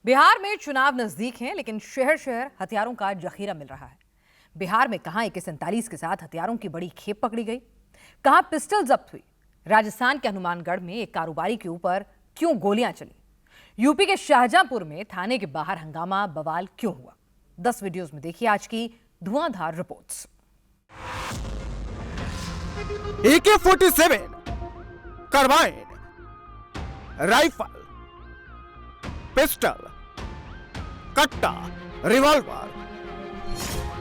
बिहार में चुनाव नजदीक हैं, लेकिन शहर शहर हथियारों का जखीरा मिल रहा है। बिहार में कहां AK-47 के साथ हथियारों की बड़ी खेप पकड़ी गई, कहां पिस्टल जब्त हुई, राजस्थान के हनुमानगढ़ में एक कारोबारी के ऊपर क्यों गोलियां चली, यूपी के शाहजहांपुर में थाने के बाहर हंगामा बवाल क्यों हुआ। 10 वीडियोज में देखिए आज की धुआंधार reports. AK-47, carbine, rifle, pistol, कट्टा, रिवॉल्वर,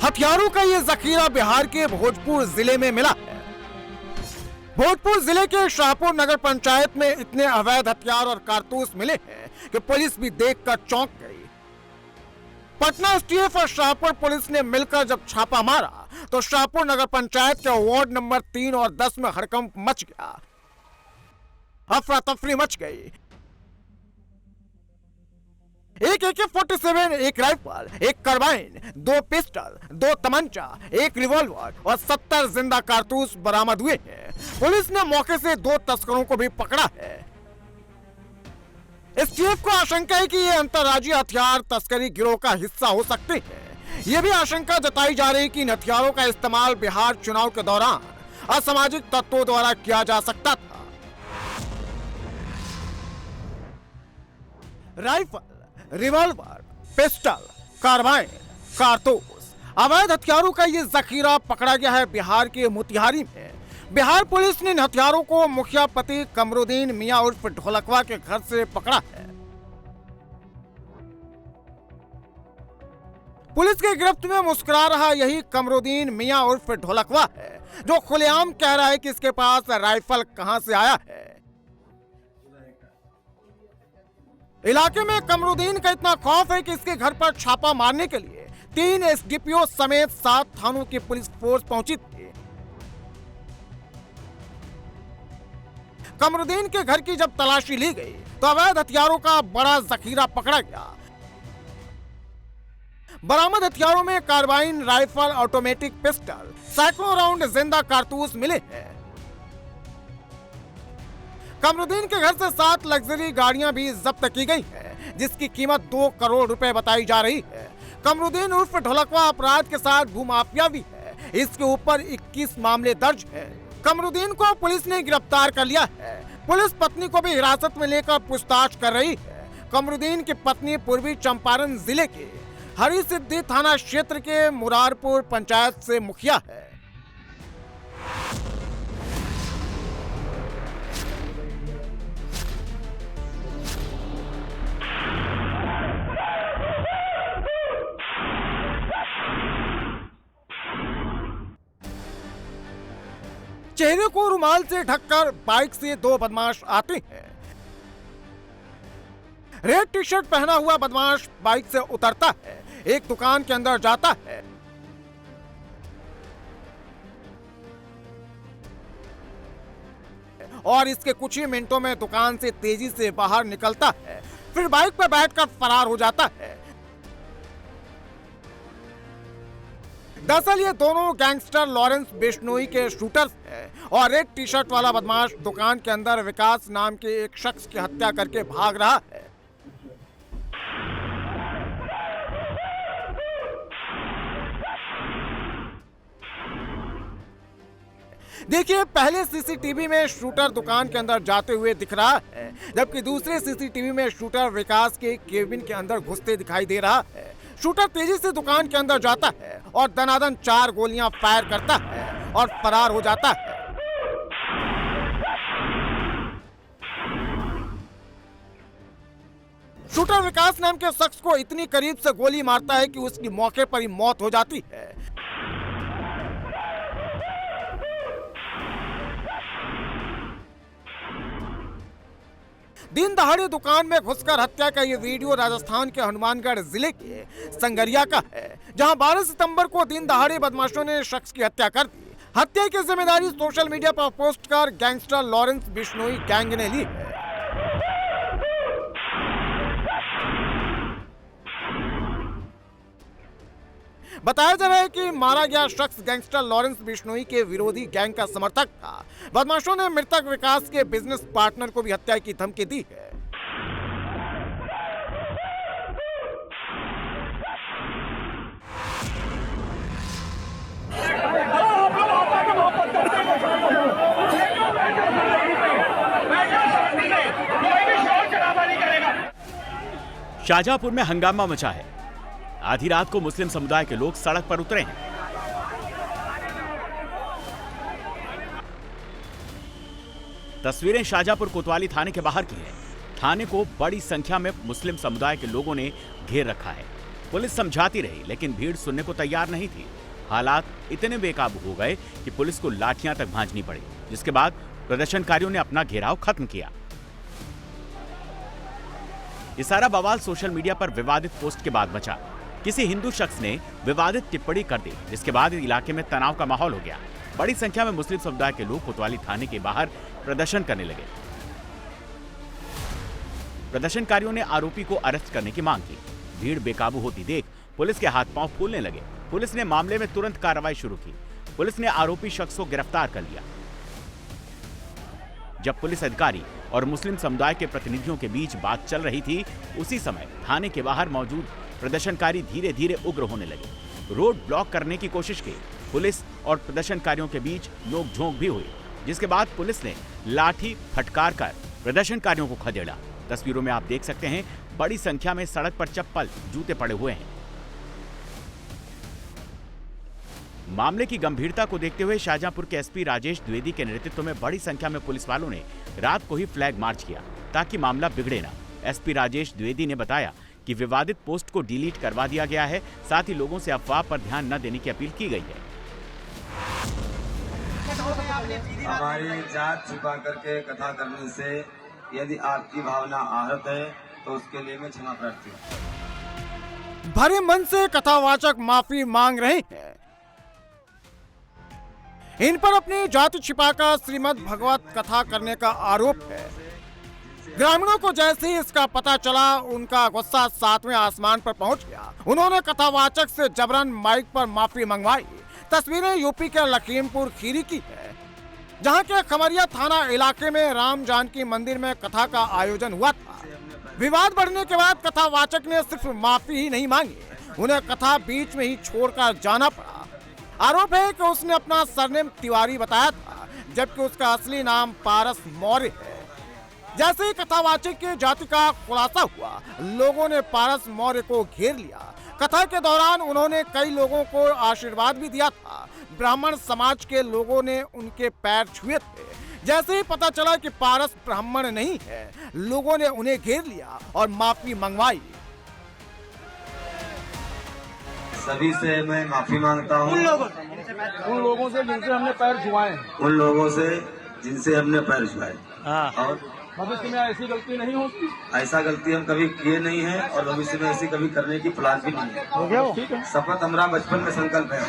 हथियारों का यह जखीरा बिहार के भोजपुर जिले में मिला है। भोजपुर जिले के शाहपुर नगर पंचायत में इतने अवैध हथियार और कारतूस मिले हैं कि पुलिस भी देखकर चौंक गई। पटना STF और शाहपुर पुलिस ने मिलकर जब छापा मारा तो शाहपुर नगर पंचायत के वार्ड नंबर 3 और 10 में हड़कंप मच गया, अफरा तफरी मच गई। एक AK-47, एक राइफल, एक कार्बाइन, 2 पिस्टल, 2 तमंचा, एक रिवॉल्वर और 70 जिंदा कारतूस बरामद हुए हैं। पुलिस ने मौके से 2 तस्करों को भी पकड़ा है। STF को आशंका है कि ये अंतर्राज्यीय हथियार तस्करी गिरोह का हिस्सा हो सकते हैं। यह भी आशंका जताई जा रही कि इन हथियारों का इस्तेमाल बिहार चुनाव के दौरान असामाजिक तत्वों द्वारा किया जा सकता था। राइफल, रिवॉल्वर, पिस्टल, कार्बाइन, कारतूस, अवैध हथियारों का ये जखीरा पकड़ा गया है बिहार के मोतिहारी में। बिहार पुलिस ने इन हथियारों को मुखिया पति कमरुद्दीन मियां उर्फ ढोलकवा के घर से पकड़ा है। पुलिस के गिरफ्त में मुस्कुरा रहा यही कमरुद्दीन मियां उर्फ ढोलकवा है, जो खुलेआम कह रहा है कि इसके पास राइफल कहां से आया है। इलाके में कमरुद्दीन का इतना खौफ है कि इसके घर पर छापा मारने के लिए 3 SDPO समेत 7 थानों की पुलिस फोर्स पहुंची थी। कमरुद्दीन के घर की जब तलाशी ली गई तो अवैध हथियारों का बड़ा जखीरा पकड़ा गया। बरामद हथियारों में कार्बाइन, राइफल, ऑटोमेटिक पिस्टल, सैकड़ों राउंड जिंदा कारतूस मिले हैं। कमरुद्दीन के घर से 7 लग्जरी गाड़ियां भी जब्त की गई हैं, जिसकी कीमत 2 करोड़ रुपए बताई जा रही है। कमरुद्दीन उर्फ ढोलकवा अपराध के साथ भूमाफिया भी है। इसके ऊपर 21 मामले दर्ज हैं। कमरुद्दीन को पुलिस ने गिरफ्तार कर लिया है। पुलिस पत्नी को भी हिरासत में लेकर पूछताछ कर रही है। कमरुद्दीन की पत्नी पूर्वी चंपारण जिले के हरिसिद्धि थाना क्षेत्र के मुरारपुर पंचायत से मुखिया है। चेहरे को रुमाल से ढककर बाइक से 2 बदमाश आते हैं। रेड टी-शर्ट पहना हुआ बदमाश बाइक से उतरता है, एक दुकान के अंदर जाता है। और इसके कुछ ही मिनटों में दुकान से तेजी से बाहर निकलता है, फिर बाइक पर बैठकर फरार हो जाता है। दरअसल ये दोनों गैंगस्टर लॉरेंस बिश्नोई के शूटर्स हैं और रेड टी-शर्ट वाला बदमाश दुकान के अंदर विकास नाम के एक शख्स की हत्या करके भाग रहा है। देखिए, पहले CCTV में शूटर दुकान के अंदर जाते हुए दिख रहा है, जबकि दूसरे CCTV में शूटर विकास के केबिन के अंदर घुसते दिखाई दे रहा है। शूटर तेजी से दुकान के अंदर जाता है और दनादन 4 गोलियां फायर करता है और फरार हो जाता है। शूटर विकास नाम के शख्स को इतनी करीब से गोली मारता है कि उसकी मौके पर ही मौत हो जाती है। दिन दहाड़े दुकान में घुसकर हत्या का ये वीडियो राजस्थान के हनुमानगढ़ जिले के संगरिया का है, जहां 12 सितंबर को दिन दहाड़े बदमाशों ने शख्स की हत्या कर दी। हत्या की जिम्मेदारी सोशल मीडिया पर पोस्ट कर गैंगस्टर लॉरेंस बिश्नोई गैंग ने ली है। बताया जा रहा है कि मारा गया शख्स गैंगस्टर लॉरेंस बिश्नोई के विरोधी गैंग का समर्थक था। बदमाशों ने मृतक विकास के बिजनेस पार्टनर को भी हत्या की धमकी दी है। शाहजहांपुर में हंगामा मचा है। आधी रात को मुस्लिम समुदाय के लोग सड़क पर उतरे हैं। तस्वीरें शाहजहांपुर कोतवाली थाने के बाहर की हैं। थाने को बड़ी संख्या में मुस्लिम समुदाय के लोगों ने घेर रखा है। पुलिस समझाती रही, लेकिन भीड़ सुनने को तैयार नहीं थी। हालात इतने बेकाबू हो गए कि पुलिस को लाठियां तक भांजनी पड़ी, जिसके बाद प्रदर्शनकारियों ने अपना घेराव खत्म किया। ये सारा बवाल सोशल मीडिया पर विवादित पोस्ट के बाद मचा। किसी हिंदू शख्स ने विवादित टिप्पणी कर दी, जिसके बाद इलाके में तनाव का माहौल हो गया। बड़ी संख्या में मुस्लिम समुदाय के लोग कोतवाली थाने के बाहर प्रदर्शन करने लगे। प्रदर्शनकारियों ने आरोपी को अरेस्ट करने की मांग की। भीड़ बेकाबू होती देख पुलिस के हाथ पांव फूलने लगे। पुलिस ने मामले में तुरंत कार्रवाई शुरू की। पुलिस ने आरोपी शख्स को गिरफ्तार कर लिया। जब पुलिस अधिकारी और मुस्लिम समुदाय के प्रतिनिधियों के बीच बात चल रही थी, उसी समय थाने के बाहर मौजूद प्रदर्शनकारी धीरे धीरे उग्र होने लगे। रोड ब्लॉक करने की कोशिश की। पुलिस और प्रदर्शनकारियों के बीच नोक-झोंक भी हुई, जिसके बाद पुलिस ने लाठी फटकार कर प्रदर्शनकारियों को खदेड़ा। तस्वीरों में आप देख सकते हैं, बड़ी संख्या में सड़क पर चप्पल, जूते पड़े हुए हैं। मामले की गंभीरता को देखते हुए शाहजहांपुर के एसपी राजेश द्विवेदी के नेतृत्व में बड़ी संख्या में पुलिस वालों ने रात को ही फ्लैग मार्च किया, ताकि मामला बिगड़े ना। एसपी राजेश द्विवेदी ने बताया कि विवादित पोस्ट को डिलीट करवा दिया गया है। साथ ही लोगों से अफवाह पर ध्यान न देने की अपील की गई है। हमारी जात छुपा करके कथा करने से यदि आपकी भावना आहत है तो उसके लिए मैं क्षमा प्रार्थी हूँ। भरे मन से कथावाचक माफी मांग रहे हैं। इन पर अपनी जाति छिपाकर श्रीमद् भगवत कथा करने का आरोप है। ग्रामीणों को जैसे ही इसका पता चला, उनका गुस्सा 7वें आसमान पर पहुंच गया। उन्होंने कथावाचक से जबरन माइक पर माफी मंगवाई। तस्वीरें यूपी के लखीमपुर खीरी की है, जहां के खमरिया थाना इलाके में राम जानकी मंदिर में कथा का आयोजन हुआ था। विवाद बढ़ने के बाद कथावाचक ने सिर्फ माफी ही नहीं मांगी, उन्हें कथा बीच में ही छोड़कर जाना पड़ा। आरोप है कि उसने अपना सरनेम तिवारी बताया था, जबकि उसका असली नाम पारस मौर्य है। जैसे ही कथावाचक की जाति का खुलासा हुआ, लोगों ने पारस मौर्य को घेर लिया। कथा के दौरान उन्होंने कई लोगों को आशीर्वाद भी दिया था। ब्राह्मण समाज के लोगों ने उनके पैर छुए थे। जैसे ही पता चला कि पारस ब्राह्मण नहीं है, लोगों ने उन्हें घेर लिया और माफी मंगवाई। सभी से मैं माफी मांगता हूँ। उन लोगों से जिनसे हमने पैर छुआए हैं। उन लोगों से जिनसे हमने पैर छुआए। और भविष्य में ऐसी गलती नहीं होती। ऐसा गलती हम कभी किए नहीं है और भविष्य में ऐसी कभी करने की प्लान भी नहीं है। ठीक है। शपथ हमारा बचपन में संकल्प है।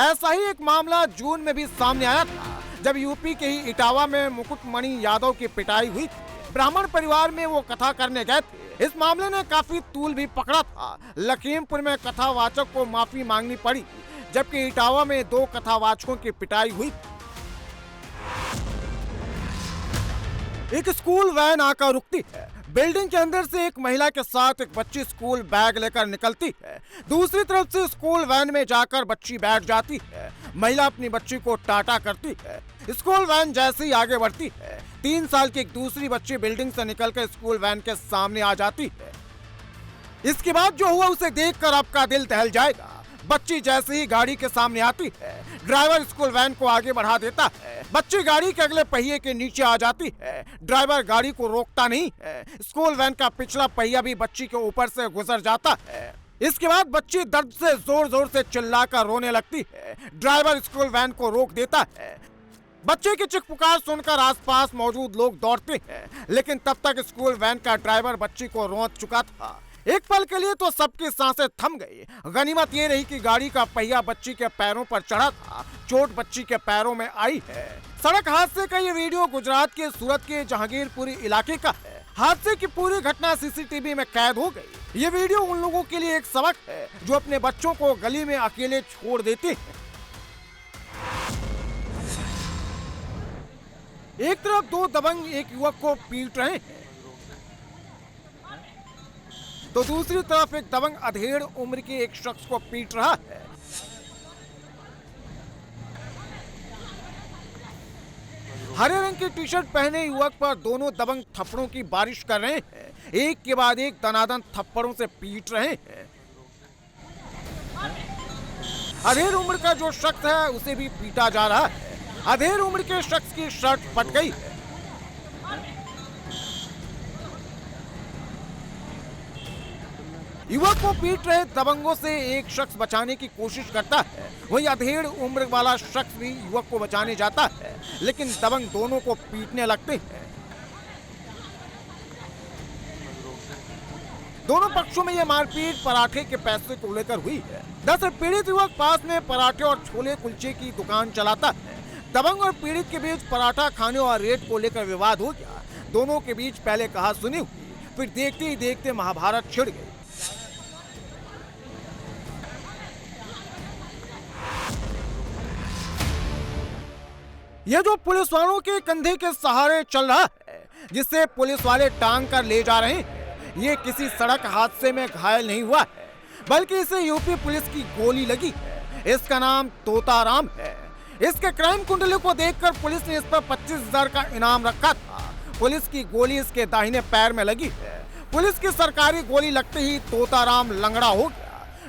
ऐसा ही एक मामला जून में भी सामने आया था, जब यूपी के ही इटावा में मुकुटमणि यादव की पिटाई हुई थी। ब्राह्मण परिवार में वो कथा करने गए थे। इस मामले ने काफी तूल भी पकड़ा था। लखीमपुर में कथावाचक को माफी मांगनी पड़ी, जबकि इटावा में 2 कथावाचकों की पिटाई हुई। एक स्कूल वैन आकर रुकती है। बिल्डिंग के अंदर से एक महिला के साथ एक बच्ची स्कूल बैग लेकर निकलती है। दूसरी तरफ से स्कूल वैन में जाकर बच्ची बैठ जाती है। महिला अपनी बच्ची को टाटा करती है। स्कूल वैन जैसे ही आगे बढ़ती है, 3 साल की एक दूसरी बच्ची बिल्डिंग से निकलकर स्कूल वैन के सामने आ जाती है। इसके बाद जो हुआ उसे देखकर आपका दिल दहल जाएगा। बच्ची जैसे ही गाड़ी के सामने आती है, ड्राइवर स्कूल वैन को आगे बढ़ा देता है। बच्ची गाड़ी के अगले पहिए के नीचे आ जाती है। ड्राइवर गाड़ी को रोकता नहीं है। स्कूल वैन का पिछला पहिया भी बच्ची के ऊपर से गुजर जाता है। इसके बाद बच्ची दर्द से जोर जोर से चिल्लाकर रोने लगती है। ड्राइवर स्कूल वैन को रोक देता है। बच्चे की चीख पुकार सुनकर आसपास मौजूद लोग दौड़ते हैं, लेकिन तब तक स्कूल वैन का ड्राइवर बच्ची को रोक चुका था। एक पल के लिए तो सबकी सांसें थम गई। गनीमत ये रही कि गाड़ी का पहिया बच्ची के पैरों पर चढ़ा था। चोट बच्ची के पैरों में आई है। सड़क हादसे का ये वीडियो गुजरात के सूरत के जहांगीरपुरी इलाके का है। हादसे की पूरी घटना सीसीटीवी में कैद हो गई। ये वीडियो उन लोगों के लिए एक सबक है जो अपने बच्चों को गली में अकेले छोड़ देते हैं। एक तरफ 2 दबंग एक युवक को पीट रहे हैं, तो दूसरी तरफ एक दबंग अधेड़ उम्र के एक शख्स को पीट रहा है। हरे रंग की टी-शर्ट पहने युवक पर दोनों दबंग थप्पड़ों की बारिश कर रहे हैं। एक के बाद एक दनादन थप्पड़ों से पीट रहे हैं। अधेड़ उम्र का जो शख्स है उसे भी पीटा जा रहा है। अधेड़ उम्र के शख्स की शर्ट फट गई है। युवक को पीट रहे दबंगों से एक शख्स बचाने की कोशिश करता है, वहीं अधेड़ उम्र वाला शख्स भी युवक को बचाने जाता है, लेकिन दबंग दोनों को पीटने लगते हैं। दोनों पक्षों में यह मारपीट पराठे के पैसे को लेकर हुई है। दरअसल पीड़ित युवक पास में पराठे और छोले कुलचे की दुकान चलाता है। दबंग और पीड़ित के बीच पराठा खाने और रेट को लेकर विवाद हो गया। दोनों के बीच पहले कहा सुनी हुई, फिर देखते ही देखते महाभारत छिड़ गई। यह जो पुलिस वालों के कंधे के सहारे चल रहा है, जिससे पुलिस वाले टांग कर ले जा रहे हैं, ये किसी सड़क हादसे में घायल नहीं हुआ है, बल्कि इसे यूपी पुलिस की गोली लगी है। इसका नाम तोताराम है। इसके क्राइम कुंडली को देखकर पुलिस ने इस पर 25,000 का इनाम रखा था। पुलिस की गोली इसके दाहिने पैर में लगी है। पुलिस की सरकारी गोली लगते ही तोताराम लंगड़ा हो गया।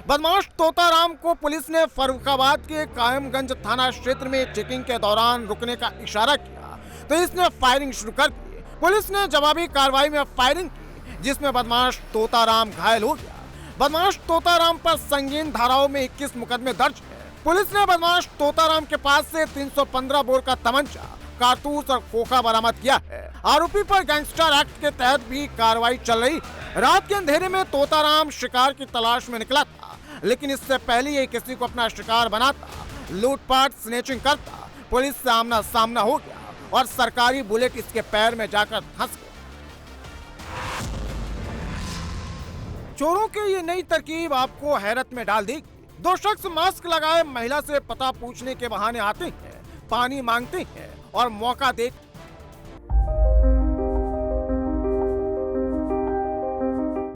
बदमाश तोताराम को पुलिस ने फर्रुखाबाद के कायमगंज थाना क्षेत्र में चेकिंग के दौरान रुकने का इशारा किया, तो इसने फायरिंग शुरू कर दी। पुलिस ने जवाबी कार्रवाई में फायरिंग की, जिसमें बदमाश तोताराम घायल हो गया। बदमाश तोताराम पर संगीन धाराओं में 21 मुकदमे दर्ज है। पुलिस ने बदमाश तोताराम के पास से 315 बोर का तमंचा, कारतूस और खोखा बरामद किया है। आरोपी पर गैंगस्टर एक्ट के तहत भी कार्रवाई चल रही है। रात के अंधेरे में तोताराम शिकार की तलाश में निकला था, लेकिन इससे पहले ये किसी को अपना शिकार बनाता, लूटपाट स्नेचिंग करता, पुलिस से आमना सामना हो गया और सरकारी बुलेट इसके पैर में जाकर धंस गया। चोरों की ये नई तरकीब आपको हैरत में डाल देगी। दो शख्स मास्क लगाए महिला से पता पूछने के बहाने आते हैं, पानी मांगते हैं और मौका देख